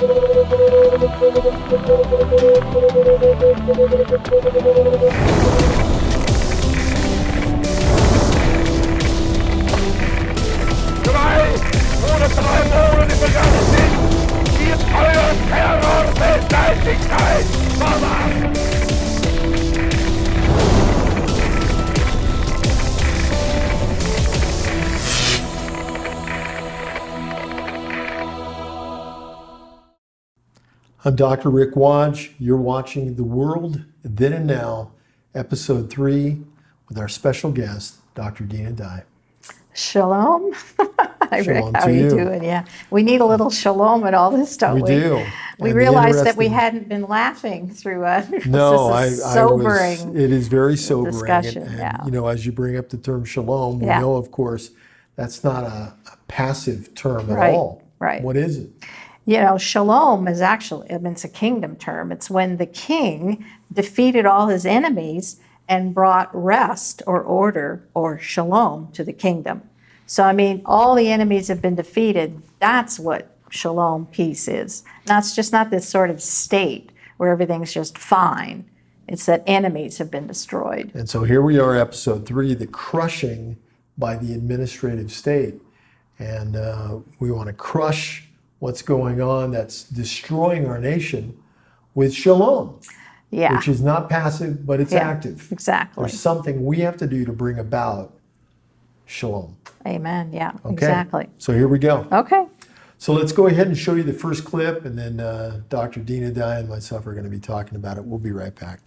Drei oder 3 Monate vergangen sind, wird euer Terror Weltleichtigkeit verwahren. I'm Dr. Rick Wadge. You're watching The World Then and Now, Episode 3, with our special guest, Dr. Dina Dye. Shalom. Hi, Rick. Shalom How to are you you. doing? Yeah. We need a little shalom in all this, don't we? We do. We And the realized that we interesting- hadn't been laughing through No, this is I sobering. was, it is very sobering. discussion, And, yeah. you know, as you bring up the term shalom, we Yeah. know, of course, that's not a passive term at Right, all. right. What is it? You know, shalom is actually, I mean, it's a kingdom term. It's when the king defeated all his enemies and brought rest or order or shalom to the kingdom. So, I mean, all the enemies have been defeated. That's what shalom, peace is. That's just not this sort of state where everything's just fine. It's that enemies have been destroyed. And so here we are, Episode 3, the crushing by the administrative state. And we want to crush what's going on that's destroying our nation with shalom, Yeah, which is not passive, but it's yeah, active. exactly. There's something we have to do to bring about shalom. Amen. Yeah, Okay? exactly. So here we go. Okay. So let's go ahead and show you the first clip, and then Dr. Dina Dye and myself are going to be talking about it. We'll be right back.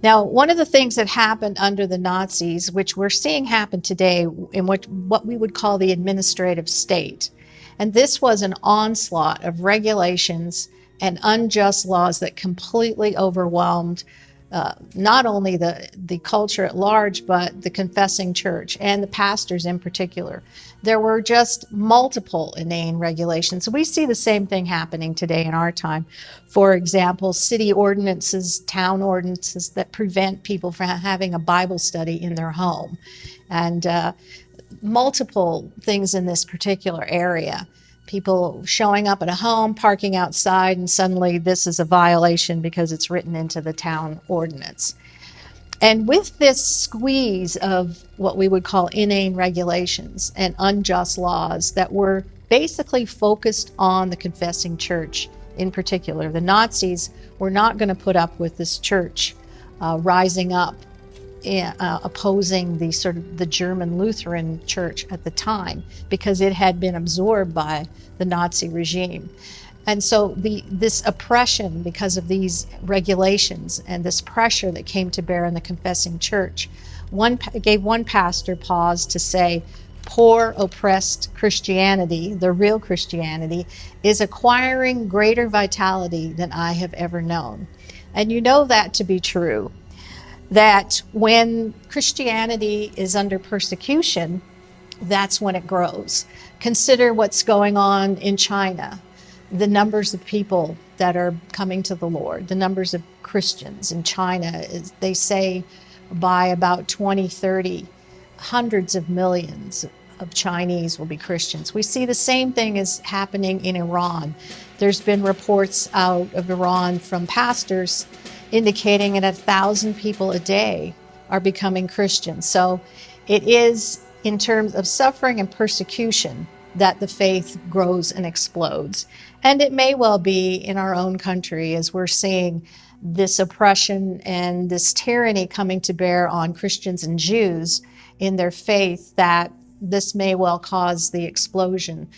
Now, one of the things that happened under the Nazis, which we're seeing happen today in what we would call the administrative state, and this was an onslaught of regulations and unjust laws that completely overwhelmed not only the culture at large, but the confessing church and the pastors in particular. There were just multiple inane regulations. We see the same thing happening today in our time. For example, city ordinances, town ordinances that prevent people from having a Bible study in their home, and multiple things in this particular area. People showing up at a home, parking outside, and suddenly this is a violation because it's written into the town ordinance. And with this squeeze of what we would call inane regulations and unjust laws that were basically focused on the confessing church in particular, the Nazis were not going to put up with this church rising up, opposing the sort of the German Lutheran church at the time, because it had been absorbed by the Nazi regime. And so this oppression because of these regulations and this pressure that came to bear on the confessing church gave one pastor pause to say, poor oppressed Christianity, the real Christianity, is acquiring greater vitality than I have ever known. And you know that to be true, that when Christianity is under persecution, that's when it grows. Consider what's going on in China, the numbers of people that are coming to the Lord, the numbers of Christians in China. They say by about 2030, hundreds of millions of Chinese will be Christians. We see the same thing is happening in Iran. There's been reports out of Iran from pastors indicating that 1,000 people a day are becoming Christians. So it is in terms of suffering and persecution that the faith grows and explodes. And it may well be in our own country as we're seeing this oppression and this tyranny coming to bear on Christians and Jews in their faith, that this may well cause the explosion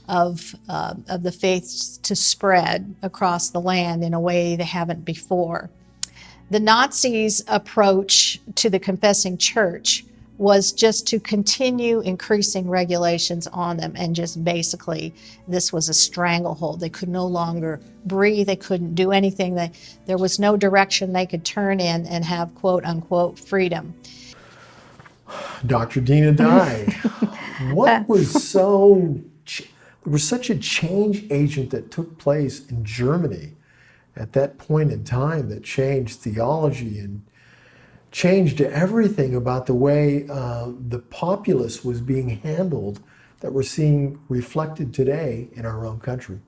of the faith to spread across the land in a way they haven't before. The Nazis' approach to the confessing church was just to continue increasing regulations on them, and just basically this was a stranglehold. They could no longer breathe, they couldn't do anything, there was no direction they could turn in and have quote unquote freedom. Dr. Dina Dye, what was there was such a change agent that took place in Germany at that point in time that changed theology and changed everything about the way the populace was being handled, that we're seeing reflected today in our own country?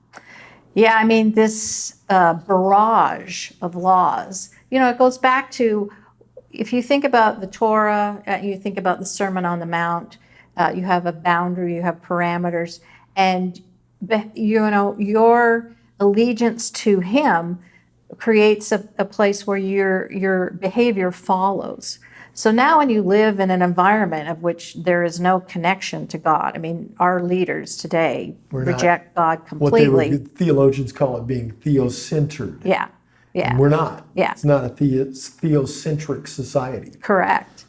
Yeah, I mean, this barrage of laws, it goes back to, if you think about the Torah, you think about the Sermon on the Mount, you have a boundary, you have parameters, and, your allegiance to Him creates a place where your behavior follows. So now when you live in an environment of which there is no connection to God, I mean, our leaders today We're not- reject God What they completely. would, theologians call it being theocentered. Yeah, yeah. And we're not. Yeah. It's not a theocentric society. Correct.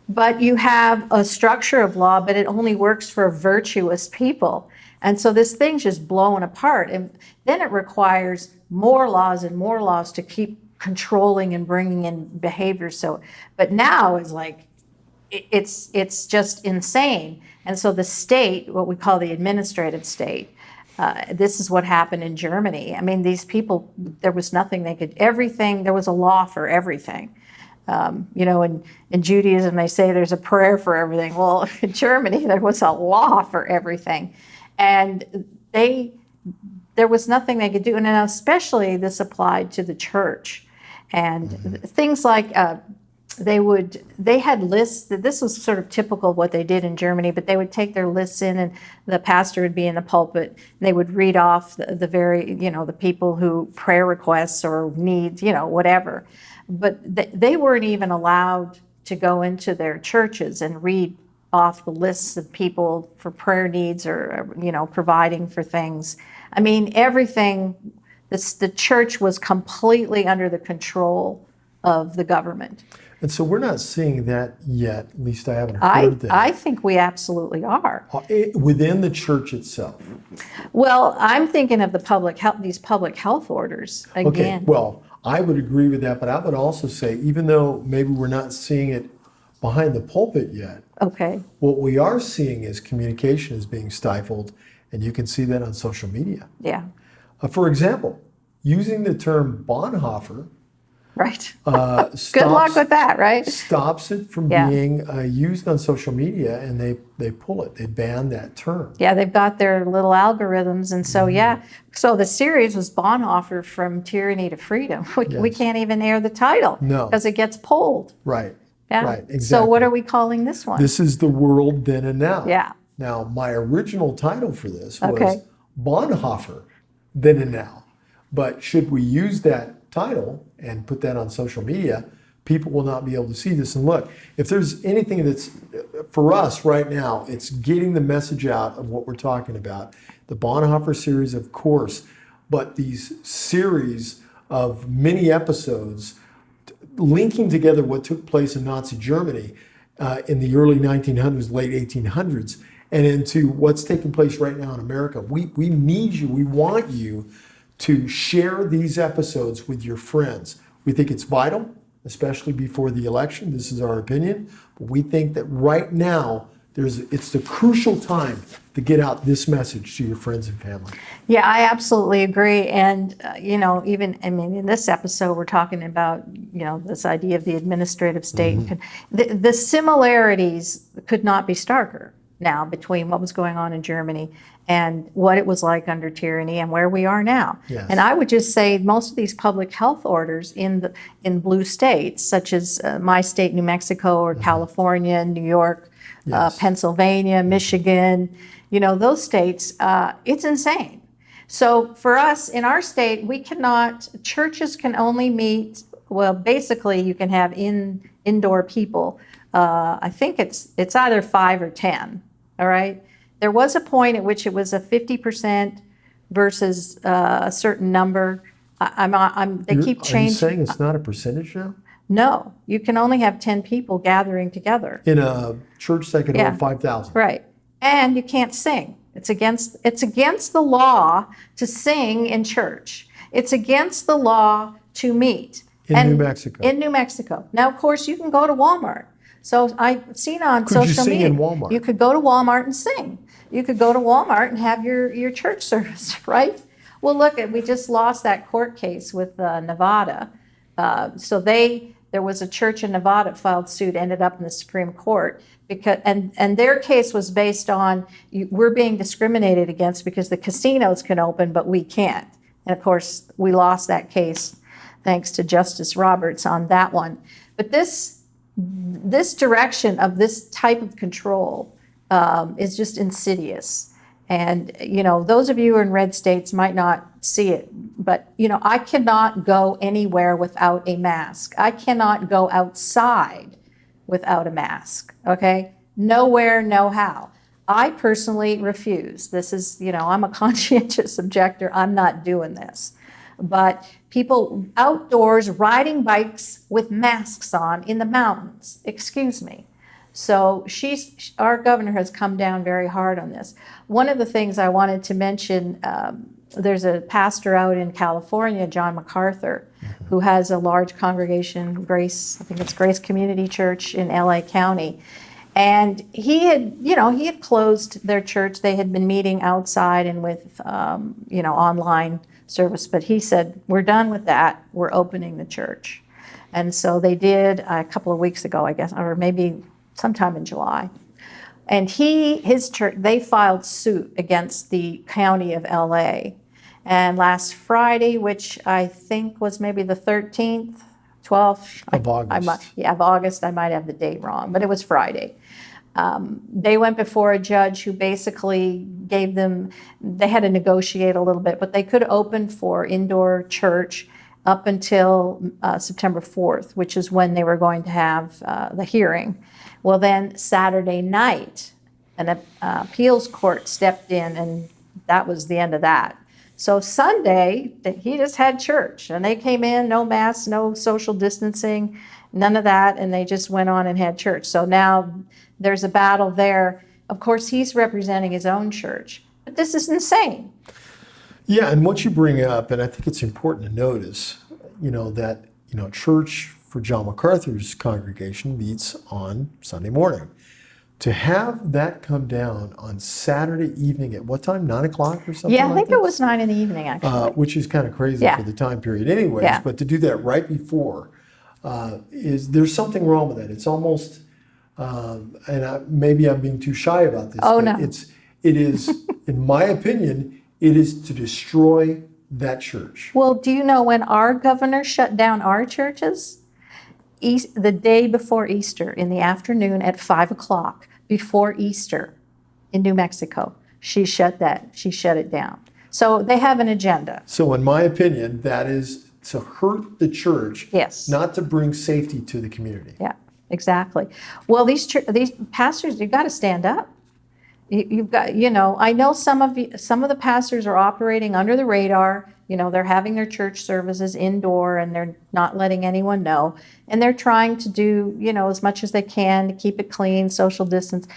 But you have a structure of law, but it only works for virtuous people. And so this thing's just blowing apart. And then it requires more laws and more laws to keep controlling and bringing in behavior. So, but now is like, it's just insane. And so the state, what we call the administrative state, this is what happened in Germany. I mean, these people, there was nothing they could, everything, there was a law for everything. In Judaism, they say there's a prayer for everything. Well, in Germany, there was a law for everything. And there was nothing they could do. And then especially this applied to the church. And things like they had lists. This was sort of typical of what they did in Germany, but they would take their lists in, and the pastor would be in the pulpit, and they would read off the very, the people who prayer requests or needs, whatever. But they weren't even allowed to go into their churches and read off the lists of people for prayer needs or, providing for things. I mean, everything, the church was completely under the control of the government. And so we're not seeing that yet. At least I haven't heard that. I think we absolutely are. Within the church itself. Well, I'm thinking of these public health orders again. Okay, well, I would agree with that, but I would also say, even though maybe we're not seeing it behind the pulpit yet, Okay. what we are seeing is communication is being stifled, and you can see that on social media. Yeah. For example, using the term Bonhoeffer Right. stops, Good luck with that, right? stops it from Yeah. being used on social media, and they pull it. They ban that term. Yeah, they've got their little algorithms. And so, yeah. So the series was Bonhoeffer, From Tyranny to Freedom. We Yes. can't even air the title. No. Because it gets pulled. Right. Yeah. Right. Exactly. So what are we calling this one? This is the world then and now. Yeah. Now, my original title for this was Okay. Bonhoeffer, then and now. But should we use that title and put that on social media, people will not be able to see this. And look, if there's anything that's, for us right now, it's getting the message out of what we're talking about. The Bonhoeffer series, of course, but these series of mini episodes linking together what took place in Nazi Germany in the early 1900s, late 1800s, and into what's taking place right now in America. We need you, we want you to share these episodes with your friends. We think it's vital, especially before the election. This is our opinion. But we think that right now, it's the crucial time to get out this message to your friends and family. Yeah, I absolutely agree. And, in this episode, we're talking about, this idea of the administrative state. The similarities could not be starker now between what was going on in Germany and what it was like under tyranny and where we are now. Yes. And I would just say most of these public health orders in blue states, such as my state, New Mexico, or California, New York, Yes. Pennsylvania, Michigan, those states, it's insane. So for us in our state, churches can only meet, well, basically you can have indoor people. I think it's either 5 or 10, all right? There was a point at which it was a 50% versus a certain number. They keep Are you changing. saying it's not a percentage now? No, you can only have 10 people gathering together. In a church that can Yeah. hold 5,000. Right. And you can't sing. It's against the law to sing in church. It's against the law to meet. In New Mexico. In New Mexico. Now, of course, you can go to Walmart. So I've seen on Could you social sing media. in Walmart? You could go to Walmart and sing. You could go to Walmart and have your church service, right? Well, look, we just lost that court case with Nevada. So they There was a church in Nevada that filed suit, ended up in the Supreme Court because, and their case was based on we're being discriminated against because the casinos can open, but we can't. And of course, we lost that case thanks to Justice Roberts on that one. But this direction of this type of control is just insidious. And, those of you who are in red states might not see it, but, I cannot go anywhere without a mask. I cannot go outside without a mask, okay? Nowhere, no how. I personally refuse. This is, I'm a conscientious objector. I'm not doing this. But people outdoors riding bikes with masks on in the mountains, excuse me. So our governor has come down very hard on this. One of the things I wanted to mention, there's a pastor out in California, John MacArthur, who has a large congregation, Grace, I think it's Grace Community Church in LA County. And he had closed their church. They had been meeting outside and with, online service. But he said, we're done with that. We're opening the church. And so they did a couple of weeks ago, I guess, or maybe sometime in July. And his church, they filed suit against the county of LA. And last Friday, which I think was maybe the 13th, 12th of August. Of August. I might have the date wrong, but it was Friday. They went before a judge who basically gave them, they had to negotiate a little bit, but they could open for indoor church up until September 4th, which is when they were going to have the hearing. Well, then Saturday night, an appeals court stepped in, and that was the end of that. So Sunday, he just had church, and they came in, no masks, no social distancing, none of that, and they just went on and had church. So now there's a battle there. Of course, he's representing his own church, but this is insane. Yeah, and what you bring up, and I think it's important to notice, that, church for John MacArthur's congregation meets on Sunday morning. To have that come down on Saturday evening at what time? 9 o'clock or something? Yeah, I think it was 9 in the evening, actually. Which is kind of crazy for the time period anyways. Yeah. But to do that right before, there's something wrong with that. It's almost, maybe I'm being too shy about this. Oh, but no. It is, in my opinion, it is to destroy that church. Well, do you know when our governor shut down our churches? The day before Easter, in the afternoon at 5 o'clock, before Easter in New Mexico, she shut it down. So they have an agenda. So in my opinion, that is to hurt the church, Yes. not to bring safety to the community. Yeah, exactly. Well, these pastors, you've got to stand up. You've got, I know some of the pastors are operating under the radar. They're having their church services indoor and they're not letting anyone know. And they're trying to do, as much as they can to keep it clean, social distance.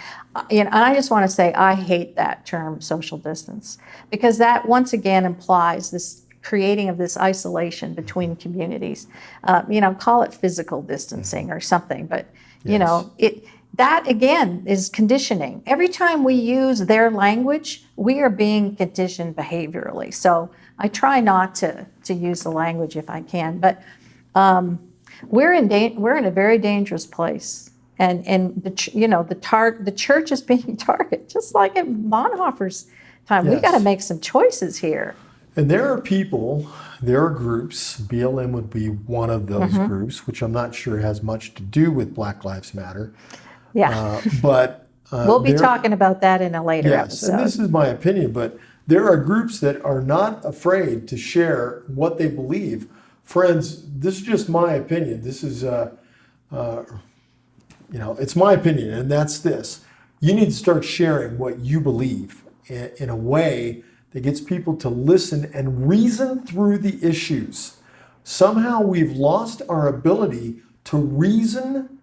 And I just want to say, I hate that term, social distance, because that once again implies this creating of this isolation between communities. Call it physical distancing or something, but that again is conditioning. Every time we use their language, we are being conditioned behaviorally. So I try not to use the language if I can, but we're in a very dangerous place, and the church is being targeted, just like in Bonhoeffer's time. Yes. We got to make some choices here. And there are groups, BLM would be one of those groups, which I'm not sure has much to do with Black Lives Matter. Yeah. But we'll be talking about that in a later yes, episode. and this is my opinion, but there are groups that are not afraid to share what they believe. Friends, this is just my opinion. This is, it's my opinion, and that's this. You need to start sharing what you believe in a way that gets people to listen and reason through the issues. Somehow we've lost our ability to reason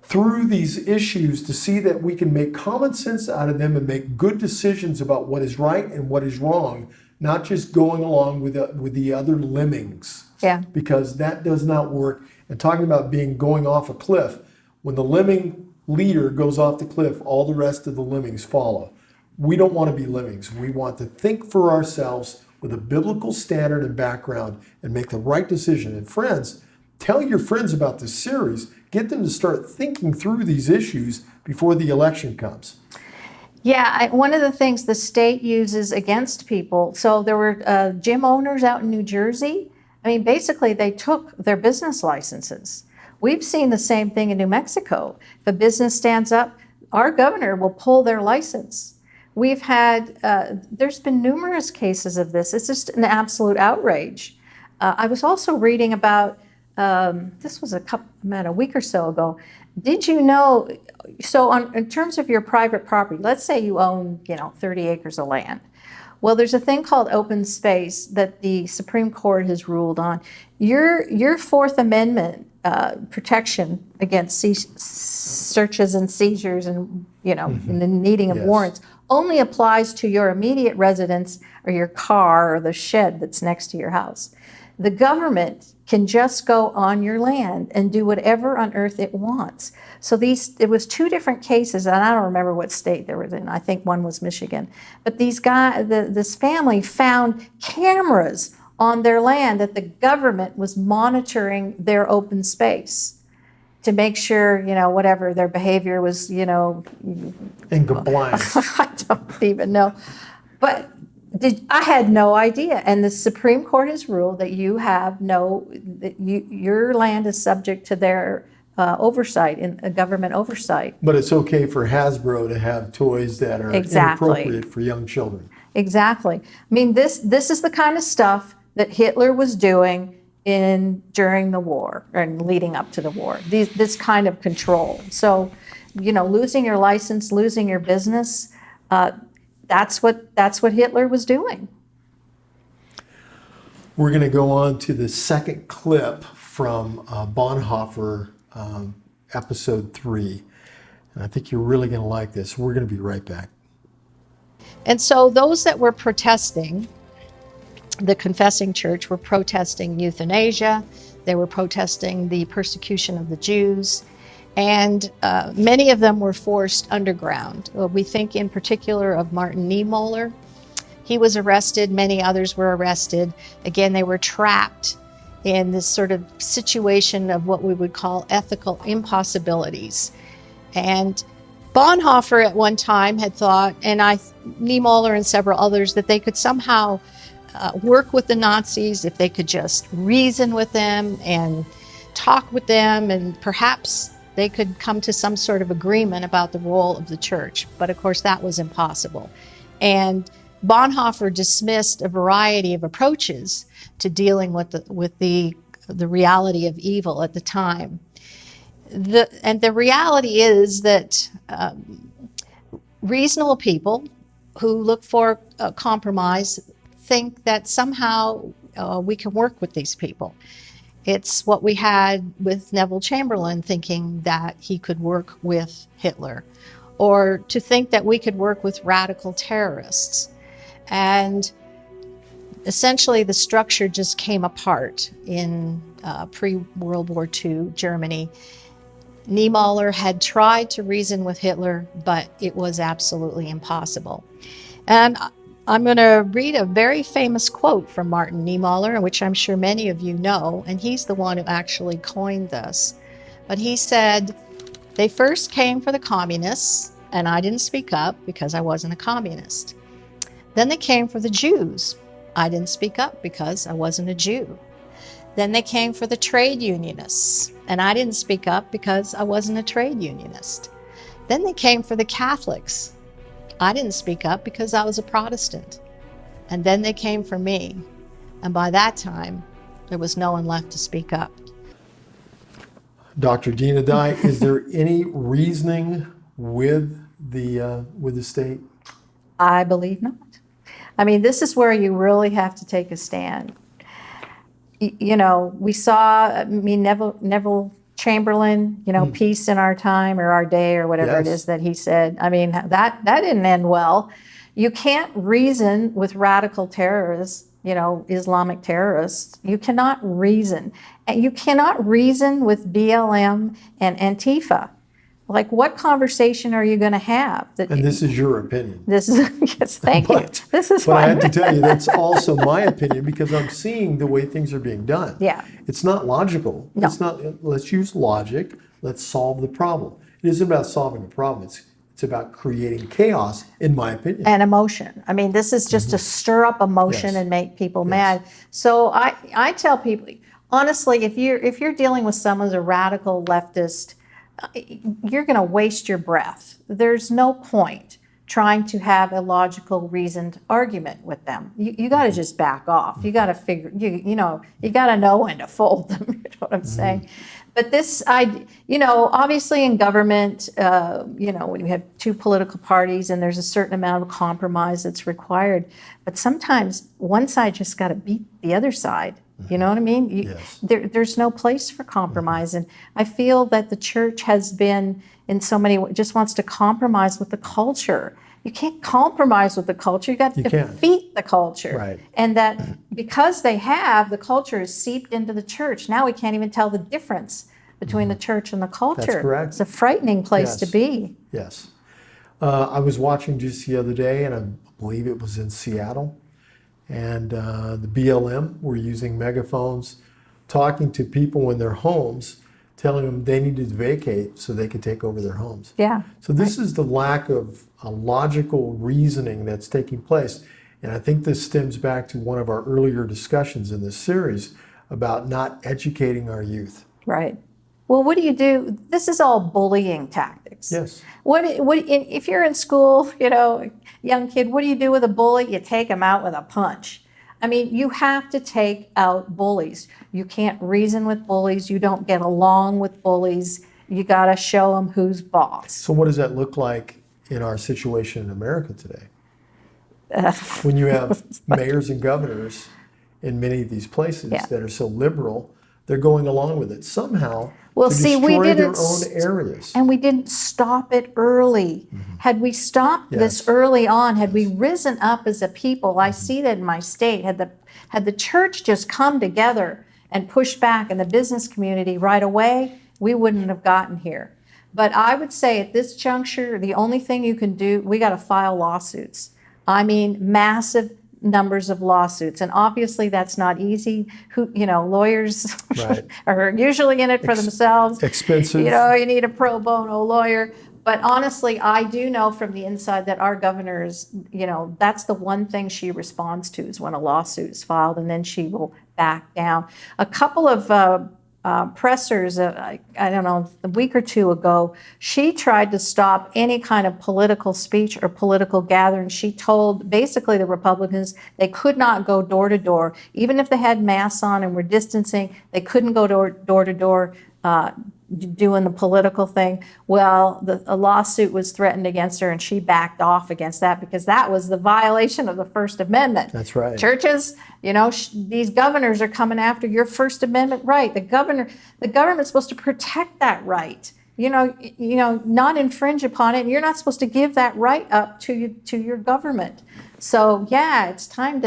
through these issues to see that we can make common sense out of them and make good decisions about what is right and what is wrong, not just going along with the other lemmings. Yeah. Because that does not work. And talking about going off a cliff, when the lemming leader goes off the cliff, all the rest of the lemmings follow. We don't want to be lemmings. We want to think for ourselves with a biblical standard and background and make the right decision. And friends, tell your friends about this series. Get them to start thinking through these issues before the election comes. Yeah, one of the things the state uses against people, so there were gym owners out in New Jersey. I mean, basically, they took their business licenses. We've seen the same thing in New Mexico. If a business stands up, our governor will pull their license. We've had, there's been numerous cases of this. It's just an absolute outrage. I was also reading about, this was about a week or so ago. Did you know, so in terms of your private property, let's say you own, 30 acres of land. Well, there's a thing called open space that the Supreme Court has ruled on. Your Fourth Amendment protection against searches and seizures and, and the needing of warrants only applies to your immediate residence or your car or the shed that's next to your house. The government can just go on your land and do whatever on earth it wants. So it was two different cases, and I don't remember what state they were in. I think one was Michigan. But this family found cameras on their land that the government was monitoring their open space to make sure, whatever their behavior was, In compliance. I don't even know. But I had no idea. And the Supreme Court has ruled that your land is subject to their oversight, government oversight. But it's okay for Hasbro to have toys that are inappropriate for young children. Exactly. I mean, this is the kind of stuff that Hitler was doing during the war and leading up to the war. This kind of control. So, losing your license, losing your business, that's what Hitler was doing. We're going to go on to the second clip from Bonhoeffer, episode 3. And I think you're really going to like this. We're going to be right back. And so those that were protesting, the Confessing Church, were protesting euthanasia. They were protesting the persecution of the Jews. And many of them were forced underground. We think in particular of Martin Niemöller. He was arrested. Many others were arrested. Again, they were trapped in this sort of situation of what we would call ethical impossibilities. And Bonhoeffer at one time had thought, and Niemöller and several others, that they could somehow work with the Nazis if they could just reason with them and talk with them, and perhaps they could come to some sort of agreement about the role of the church. But of course, that was impossible. And Bonhoeffer dismissed a variety of approaches to dealing with the reality of evil at the time. The reality is that reasonable people who look for a compromise think that somehow we can work with these people. It's what we had with Neville Chamberlain thinking that he could work with Hitler, or to think that we could work with radical terrorists. And essentially the structure just came apart in pre-World War II Germany. Niemöller had tried to reason with Hitler, but it was absolutely impossible. And I'm going to read a very famous quote from Martin Niemöller, which I'm sure many of you know, and he's the one who actually coined this. But he said, "They first came for the communists, and I didn't speak up because I wasn't a communist. Then they came for the Jews. I didn't speak up because I wasn't a Jew. Then they came for the trade unionists, and I didn't speak up because I wasn't a trade unionist. Then they came for the Catholics. I didn't speak up because I was a Protestant. And then they came for me. And by that time, there was no one left to speak up." Dr. Dina Dye, is there any reasoning with the state? I believe not. I mean, this is where you really have to take a stand. We saw, Neville Chamberlain, peace in our time or our day or whatever it is that he said. I mean, that didn't end well. You can't reason with radical terrorists, Islamic terrorists. You cannot reason. And you cannot reason with BLM and Antifa. Like, what conversation are you going to have? And this is your opinion. This is, yes, thank you. This is But I fine. have to tell you, that's also my opinion because I'm seeing the way things are being done. Yeah. It's not logical. No. It's not, let's use logic. Let's solve the problem. It isn't about solving a problem. It's about creating chaos, in my opinion. And emotion. I mean, this is just to stir up emotion Yes. and make people mad. So I tell people, honestly, if you're dealing with someone who's a radical leftist, you're going to waste your breath. There's no point trying to have a logical, reasoned argument with them. You got to just back off. You got to figure, you got to know when to fold them. You know what I'm saying? But this, obviously in government, when you have two political parties and there's a certain amount of compromise that's required, but sometimes one side just got to beat the other side. You know what I mean? Yes. There's no place for compromise. And I feel that the church has been, in so many ways, just wants to compromise with the culture. You can't compromise with the culture. You got to defeat the culture. Right. And that because the culture is seeped into the church. Now we can't even tell the difference between the church and the culture. That's correct. It's a frightening place to be. Yes. I was watching just the other day, and I believe it was in Seattle, and the BLM were using megaphones, talking to people in their homes, telling them they needed to vacate so they could take over their homes. Yeah. So this is the lack of a logical reasoning that's taking place. And I think this stems back to one of our earlier discussions in this series about not educating our youth. Right. Well, what do you do? This is all bullying tactics. Yes. What if you're in school, young kid, what do you do with a bully? You take them out with a punch. I mean, you have to take out bullies. You can't reason with bullies. You don't get along with bullies. You got to show them who's boss. So what does that look like in our situation in America today? When you have mayors and governors in many of these places that are so liberal, they're going along with it somehow to destroy their own areas. And we didn't stop it early. Had we stopped this early on, had we risen up as a people, I see that in my state, had the church just come together and pushed back in the business community right away, we wouldn't have gotten here. But I would say at this juncture, the only thing you can do, we got to file lawsuits. I mean, massive numbers of lawsuits. And obviously that's not easy. Lawyers are usually in it for themselves. Expensive. You need a pro bono lawyer. But honestly, I do know from the inside that our governor is, that's the one thing she responds to is when a lawsuit is filed, and then she will back down. A couple of pressers, I don't know, a week or two ago, she tried to stop any kind of political speech or political gathering. She told basically the Republicans they could not go door to door. Even if they had masks on and were distancing, they couldn't go door to door doing the political thing. Well, a lawsuit was threatened against her, and she backed off against that because that was the violation of the First Amendment. That's right. Churches, these governors are coming after your First Amendment right. The government's supposed to protect that right. Not infringe upon it. And you're not supposed to give that right up to your government. So it's time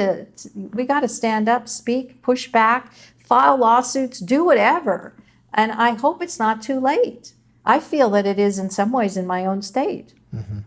we got to stand up, speak, push back, file lawsuits, do whatever. And I hope it's not too late. I feel that it is in some ways in my own state. Mm-hmm.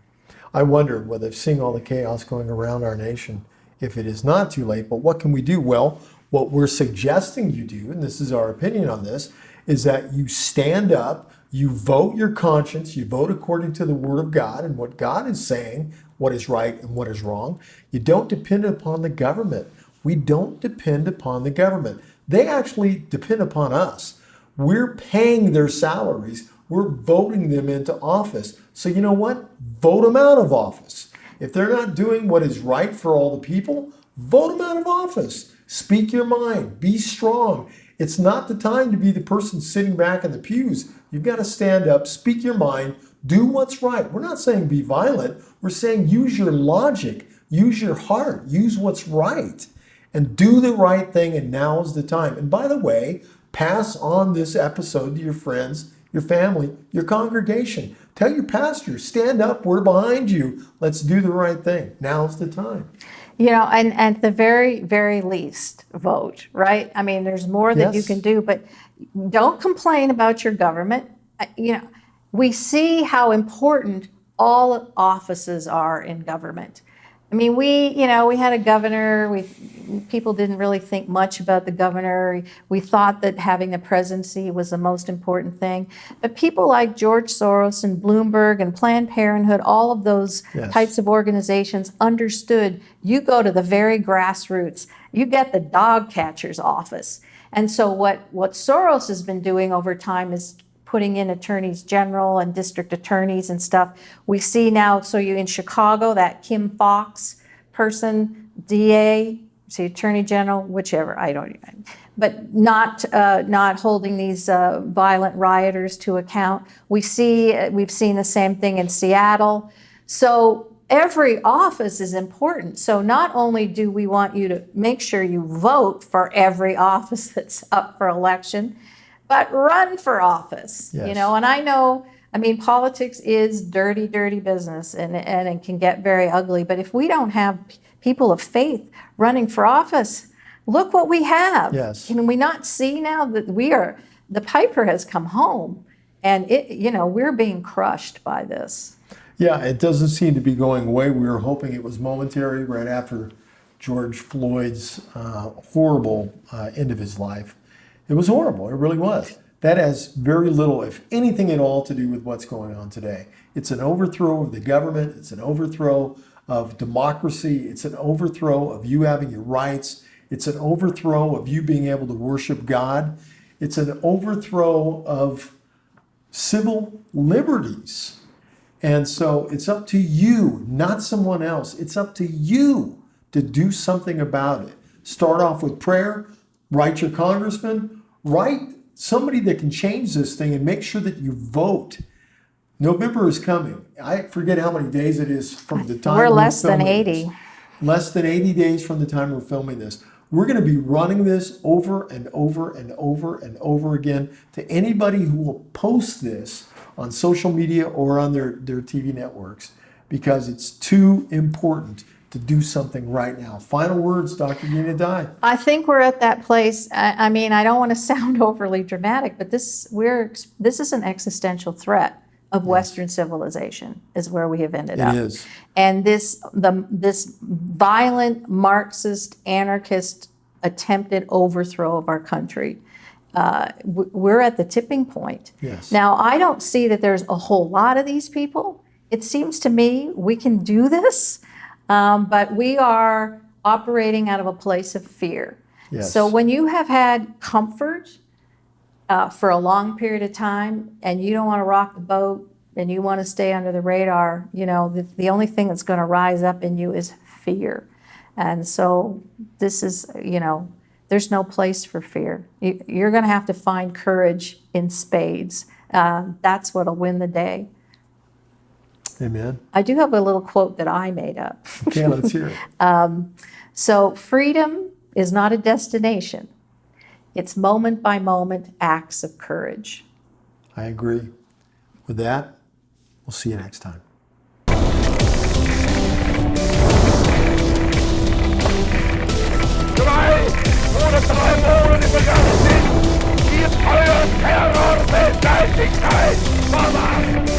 I wonder whether seeing all the chaos going around our nation, if it is not too late, but what can we do? Well, what we're suggesting you do, and this is our opinion on this, is that you stand up, you vote your conscience, you vote according to the Word of God and what God is saying, what is right and what is wrong. You don't depend upon the government. We don't depend upon the government. They actually depend upon us. We're paying their salaries. We're voting them into office. So you know what? Vote them out of office. If they're not doing what is right for all the people, vote them out of office. Speak your mind. Be strong. It's not the time to be the person sitting back in the pews. You've got to stand up, speak your mind, do what's right. We're not saying be violent. We're saying use your logic, use your heart, use what's right, and do the right thing, and now is the time. And by the way, pass on this episode to your friends, your family, your congregation. Tell your pastor, stand up, we're behind you. Let's do the right thing. Now's the time. And at the very, very least, vote, right? I mean, there's more that you can do, but don't complain about your government. we see how important all offices are in government. I mean, we had a governor. People didn't really think much about the governor. We thought that having the presidency was the most important thing. But people like George Soros and Bloomberg and Planned Parenthood, all of those Yes. types of organizations understood you go to the very grassroots. You get the dog catcher's office. And so what Soros has been doing over time is putting in attorneys general and district attorneys and stuff. We see now, so you in Chicago, that Kim Fox person, DA, say attorney general, whichever, I don't even, but not holding these violent rioters to account. We've seen the same thing in Seattle. So every office is important. So not only do we want you to make sure you vote for every office that's up for election, but run for office, Yes. and I know, I mean, politics is dirty, dirty business and it can get very ugly. But if we don't have people of faith running for office, look what we have. Yes. Can we not see now that the Piper has come home and we're being crushed by this. Yeah, it doesn't seem to be going away. We were hoping it was momentary right after George Floyd's horrible end of his life. It was horrible. It really was. That has very little, if anything at all, to do with what's going on today. It's an overthrow of the government. It's an overthrow of democracy. It's an overthrow of you having your rights. It's an overthrow of you being able to worship God. It's an overthrow of civil liberties. And so it's up to you, not someone else. It's up to you to do something about it. Start off with prayer, write your congressman, write somebody that can change this thing and make sure that you vote. November is coming. I forget how many days it is from the time We're less than filming 80. this. Less than 80 days from the time we're filming this. We're going to be running this over and over and over and over again to anybody who will post this on social media or on their TV networks, because it's too important to do something right now. Final words, Dr. Nina Dye. I think we're at that place. I mean, I don't want to sound overly dramatic, but this is an existential threat of Western civilization, is where we have ended up. It is. And this violent Marxist, anarchist attempted overthrow of our country. We're at the tipping point. Yes. Now, I don't see that there's a whole lot of these people. It seems to me we can do this, but we are operating out of a place of fear. Yes. So when you have had comfort for a long period of time and you don't want to rock the boat and you want to stay under the radar, the only thing that's going to rise up in you is fear. And so this is, there's no place for fear. You're going to have to find courage in spades. That's what'll win the day. Amen. I do have a little quote that I made up. Okay, let's hear it. So freedom is not a destination. It's moment by moment acts of courage. I agree. With that, we'll see you next time. Drei oder 3 Monate begangen sind, die euer Terror Weltleichtigkeit verwahren.